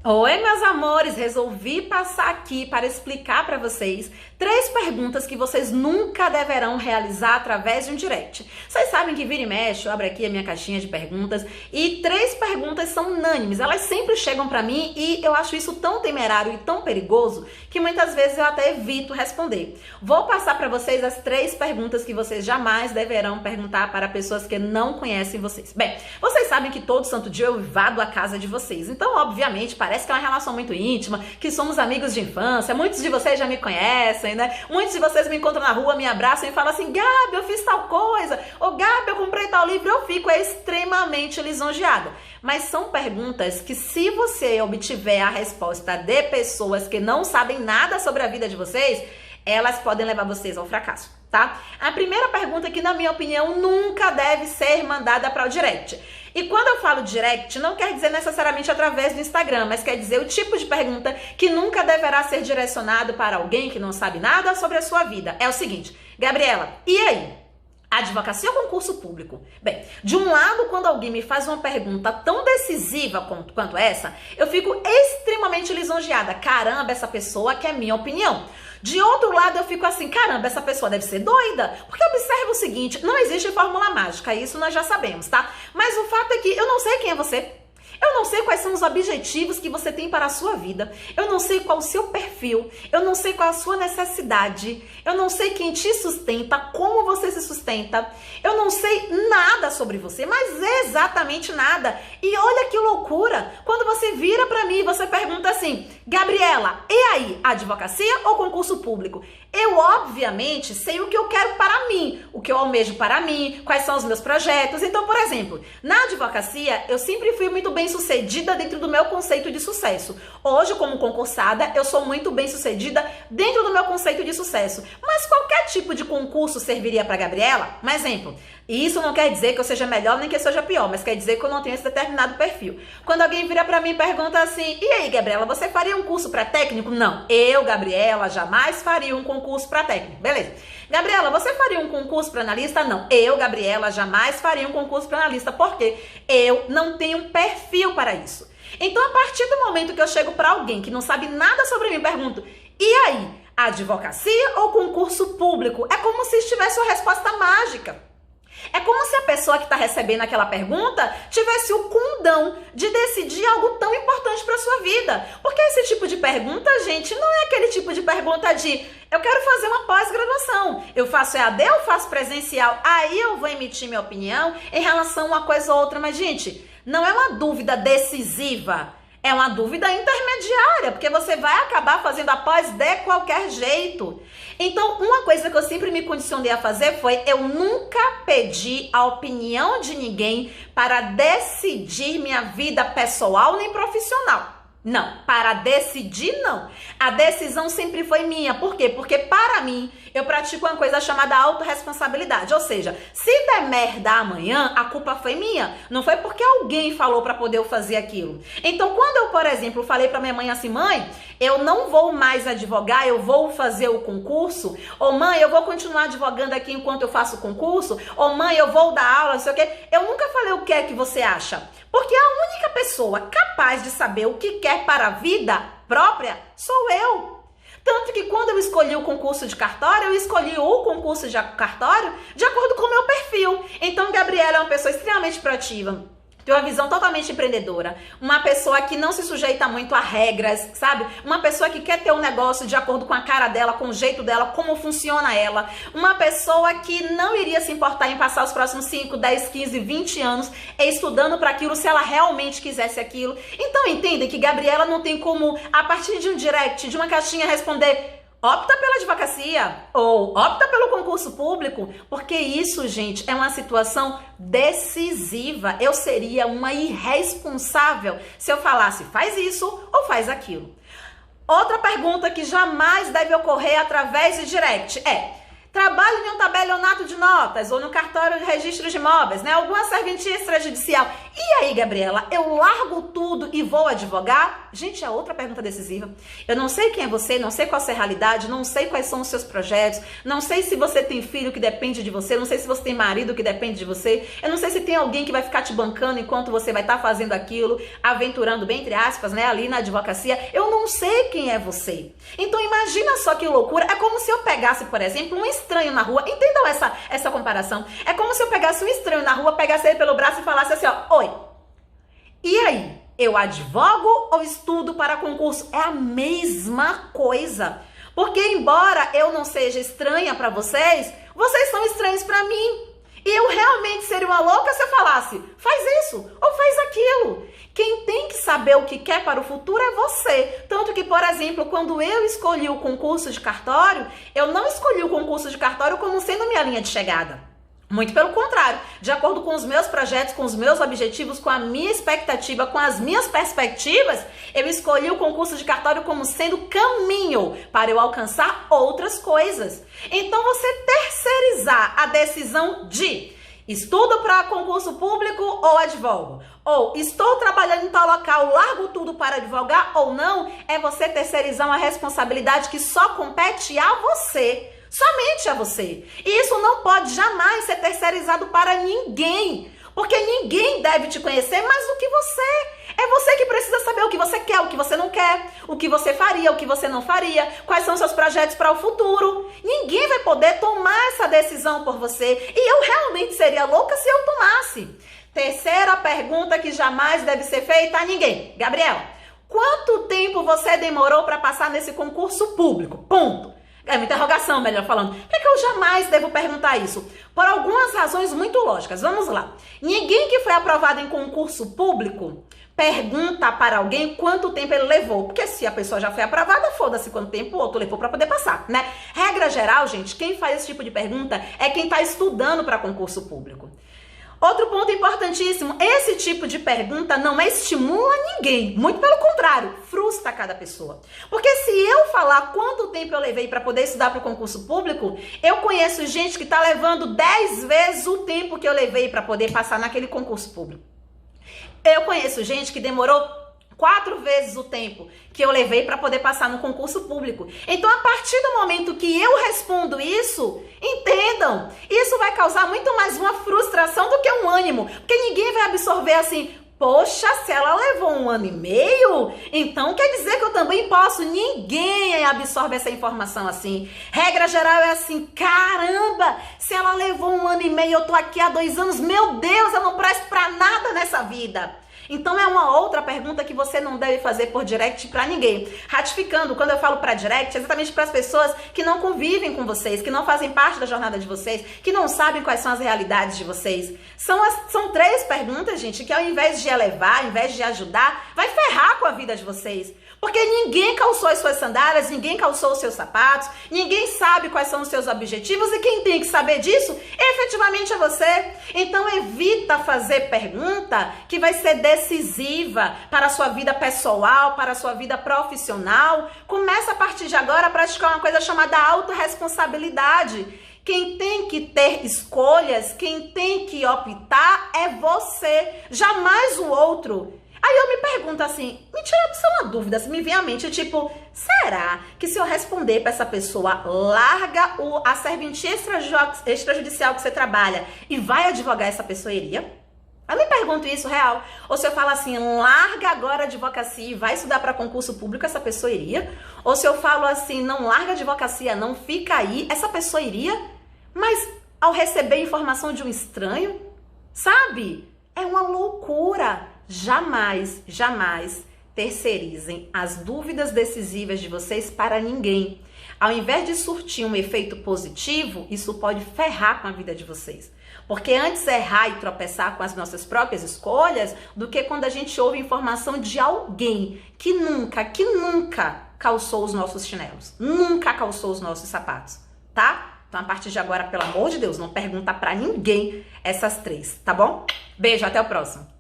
Oi, meus amores, resolvi passar aqui para explicar para vocês 3 perguntas que vocês nunca deverão realizar através de um direct. Vocês sabem que vira e mexe, eu abro aqui a minha caixinha de perguntas e 3 perguntas são unânimes, elas sempre chegam para mim e eu acho isso tão temerário e tão perigoso que muitas vezes eu até evito responder. Vou passar para vocês as 3 perguntas que vocês jamais deverão perguntar para pessoas que não conhecem vocês. Bem, vocês sabem que todo santo dia eu invado a casa de vocês, então obviamente parece que é uma relação muito íntima, que somos amigos de infância, muitos de vocês já me conhecem, né? Muitos de vocês me encontram na rua, me abraçam e falam assim: Gabi, eu fiz tal coisa, ou Gabi, eu comprei tal livro, eu fico extremamente lisonjeada. Mas são perguntas que, se você obtiver a resposta de pessoas que não sabem nada sobre a vida de vocês, elas podem levar vocês ao fracasso, tá? A primeira pergunta que, na minha opinião, nunca deve ser mandada para o direct. E quando eu falo direct, não quer dizer necessariamente através do Instagram, mas quer dizer o tipo de pergunta que nunca deverá ser direcionado para alguém que não sabe nada sobre a sua vida. É o seguinte: Gabriela, e aí? Advocacia ou concurso público? Bem, de um lado, quando alguém me faz uma pergunta tão decisiva quanto essa, eu fico extremamente lisonjeada. Caramba, essa pessoa quer minha opinião. De outro lado, eu fico assim: caramba, essa pessoa deve ser doida. Porque observa o seguinte, não existe fórmula mágica, isso nós já sabemos, tá? Mas o fato é que eu não sei quem é você. Eu não sei quais são os objetivos que você tem para a sua vida. Eu não sei qual o seu perfil. Eu não sei qual a sua necessidade. Eu não sei quem te sustenta, como você se sustenta. Eu não sei nada sobre você, mas exatamente nada. E olha que loucura. Quando você vira para mim e você pergunta assim: Gabriela, e aí, advocacia ou concurso público? Eu, obviamente, sei o que eu quero para mim, o que eu almejo para mim, quais são os meus projetos. Então, por exemplo, na advocacia, eu sempre fui muito bem sucedida dentro do meu conceito de sucesso. Hoje, como concursada, eu sou muito bem sucedida dentro do meu conceito de sucesso. Mas qualquer tipo de concurso serviria para Gabriela? Um exemplo. E isso não quer dizer que eu seja melhor nem que eu seja pior, mas quer dizer que eu não tenho esse determinado perfil. Quando alguém vira para mim e pergunta assim: e aí, Gabriela, você faria um curso para técnico? Não, eu, Gabriela, jamais faria um concurso para técnico. Beleza. Gabriela, você faria um concurso para analista? Não, eu, Gabriela, jamais faria um concurso para analista, porque eu não tenho perfil para isso. Então, a partir do momento que eu chego para alguém que não sabe nada sobre mim e pergunto: e aí, advocacia ou concurso público? É como se tivesse uma resposta mágica. É como se a pessoa que está recebendo aquela pergunta tivesse o condão de decidir algo tão importante para sua vida. Porque esse tipo de pergunta, gente, não é aquele tipo de pergunta de: eu quero fazer uma pós-graduação, eu faço EAD ou faço presencial, aí eu vou emitir minha opinião em relação a uma coisa ou outra. Mas, gente, não é uma dúvida decisiva. É uma dúvida intermediária, porque você vai acabar fazendo a pós de qualquer jeito. Então, uma coisa que eu sempre me condicionei a fazer foi: eu nunca pedi a opinião de ninguém para decidir minha vida pessoal nem profissional. Não, para decidir não. A decisão sempre foi minha. Por quê? Porque para mim, eu pratico uma coisa chamada autorresponsabilidade. Ou seja, se der merda amanhã, a culpa foi minha. Não foi porque alguém falou para poder eu fazer aquilo. Então, quando eu, por exemplo, falei para minha mãe assim: mãe, eu não vou mais advogar, eu vou fazer o concurso. Ou mãe, eu vou continuar advogando aqui enquanto eu faço o concurso. Ou mãe, eu vou dar aula, não sei o quê. Eu nunca falei o que é que você acha. Porque a única pessoa capaz de saber o que quer para a vida própria sou eu. Tanto que quando eu escolhi o concurso de cartório, eu escolhi o concurso de cartório de acordo com o meu perfil. Então, Gabriela é uma pessoa extremamente proativa, tem uma visão totalmente empreendedora, uma pessoa que não se sujeita muito a regras, sabe? Uma pessoa que quer ter um negócio de acordo com a cara dela, com o jeito dela, como funciona ela. Uma pessoa que não iria se importar em passar os próximos 5, 10, 15, 20 anos estudando para aquilo se ela realmente quisesse aquilo. Então, entendem que Gabriela não tem como, a partir de um direct, de uma caixinha, responder: opta pela advocacia ou opta pelo concurso público, porque isso, gente, é uma situação decisiva. Eu seria uma irresponsável se eu falasse: faz isso ou faz aquilo. Outra pergunta que jamais deve ocorrer através de direct é: Trabalho em um tabelionato de notas ou no cartório de registro de imóveis, né? Alguma serventia extrajudicial. E aí, Gabriela, eu largo tudo e vou advogar? Gente, é outra pergunta decisiva. Eu não sei quem é você, não sei qual é a sua realidade, não sei quais são os seus projetos, não sei se você tem filho que depende de você, não sei se você tem marido que depende de você, eu não sei se tem alguém que vai ficar te bancando enquanto você vai estar fazendo aquilo, aventurando bem, entre aspas, né, ali na advocacia. Eu não sei quem é você. Então imagina só que loucura. É como se eu pegasse, por exemplo, um estranho na rua. Entendam essa comparação. É como se eu pegasse um estranho na rua, pegasse ele pelo braço e falasse assim, ó, oi, e aí? Eu advogo ou estudo para concurso? É a mesma coisa. Porque embora eu não seja estranha para vocês, vocês são estranhos para mim. E eu realmente seria uma louca se eu falasse, faz isso ou faz aquilo. Quem tem que saber o que quer para o futuro é você. Tanto que, por exemplo, quando eu escolhi o concurso de cartório, eu não escolhi o concurso de cartório como sendo minha linha de chegada. Muito pelo contrário, de acordo com os meus projetos, com os meus objetivos, com a minha expectativa, com as minhas perspectivas, eu escolhi o concurso de cartório como sendo caminho para eu alcançar outras coisas. Então, você terceirizar a decisão de estudo para concurso público ou advogo, ou estou trabalhando em tal local, largo tudo para advogar ou não, é você terceirizar uma responsabilidade que só compete a você. Somente a você. E isso não pode jamais ser terceirizado para ninguém. Porque ninguém deve te conhecer mais do que você. É você que precisa saber o que você quer, o que você não quer, o que você faria, o que você não faria, quais são os seus projetos para o futuro. Ninguém vai poder tomar essa decisão por você. E eu realmente seria louca se eu tomasse. Terceira pergunta que jamais deve ser feita a ninguém. Gabriela, quanto tempo você demorou para passar nesse concurso público? Ponto. É uma interrogação, melhor falando. Por que eu jamais devo perguntar isso? Por algumas razões muito lógicas. Vamos lá. Ninguém que foi aprovado em concurso público pergunta para alguém quanto tempo ele levou. Porque se a pessoa já foi aprovada, foda-se quanto tempo o outro levou para poder passar, né? Regra geral, gente, quem faz esse tipo de pergunta é quem está estudando para concurso público. Outro ponto importantíssimo, esse tipo de pergunta não estimula ninguém, muito pelo contrário, frustra cada pessoa. Porque se eu falar quanto tempo eu levei para poder estudar para o concurso público, eu conheço gente que está levando 10 vezes o tempo que eu levei para poder passar naquele concurso público. Eu conheço gente que demorou 4 vezes o tempo que eu levei para poder passar no concurso público. Então, a partir do momento que eu respondo isso, entendam, isso vai causar muito mais uma frustração do que um ânimo, porque ninguém vai absorver assim, poxa, se ela levou 1 ano e meio, então quer dizer que eu também posso. Ninguém absorve essa informação assim. Regra geral é assim, caramba, se ela levou 1 ano e meio, eu tô aqui há 2 anos, meu Deus, eu não presto pra nada nessa vida. Então é uma outra pergunta que você não deve fazer por direct para ninguém. Ratificando, quando eu falo para direct, é exatamente para as pessoas que não convivem com vocês, que não fazem parte da jornada de vocês, que não sabem quais são as realidades de vocês. São 3 perguntas, gente, que ao invés de elevar, ao invés de ajudar, vai ferrar com a vida de vocês. Porque ninguém calçou as suas sandálias, ninguém calçou os seus sapatos, ninguém sabe quais são os seus objetivos e quem tem que saber disso efetivamente é você. Então evita fazer pergunta que vai ser decisiva para a sua vida pessoal, para a sua vida profissional. Começa a partir de agora a praticar uma coisa chamada autorresponsabilidade. Quem tem que ter escolhas, quem tem que optar é você, jamais o outro. Aí eu me pergunto assim, me tira só uma dúvida, se me vem à mente, tipo, será que se eu responder para essa pessoa, larga a serventia extrajudicial que você trabalha e vai advogar, essa pessoa iria? Eu me pergunto isso real. Ou se eu falo assim, larga agora a advocacia e vai estudar para concurso público, essa pessoa iria? Ou se eu falo assim, não larga a advocacia, não fica aí, essa pessoa iria? Mas ao receber informação de um estranho, sabe? É uma loucura. Jamais, jamais terceirizem as dúvidas decisivas de vocês para ninguém. Ao invés de surtir um efeito positivo, isso pode ferrar com a vida de vocês. Porque antes errar e tropeçar com as nossas próprias escolhas do que quando a gente ouve informação de alguém que nunca calçou os nossos chinelos, nunca calçou os nossos sapatos, tá? Então, a partir de agora, pelo amor de Deus, não pergunta pra ninguém essas 3, tá bom? Beijo, até o próximo.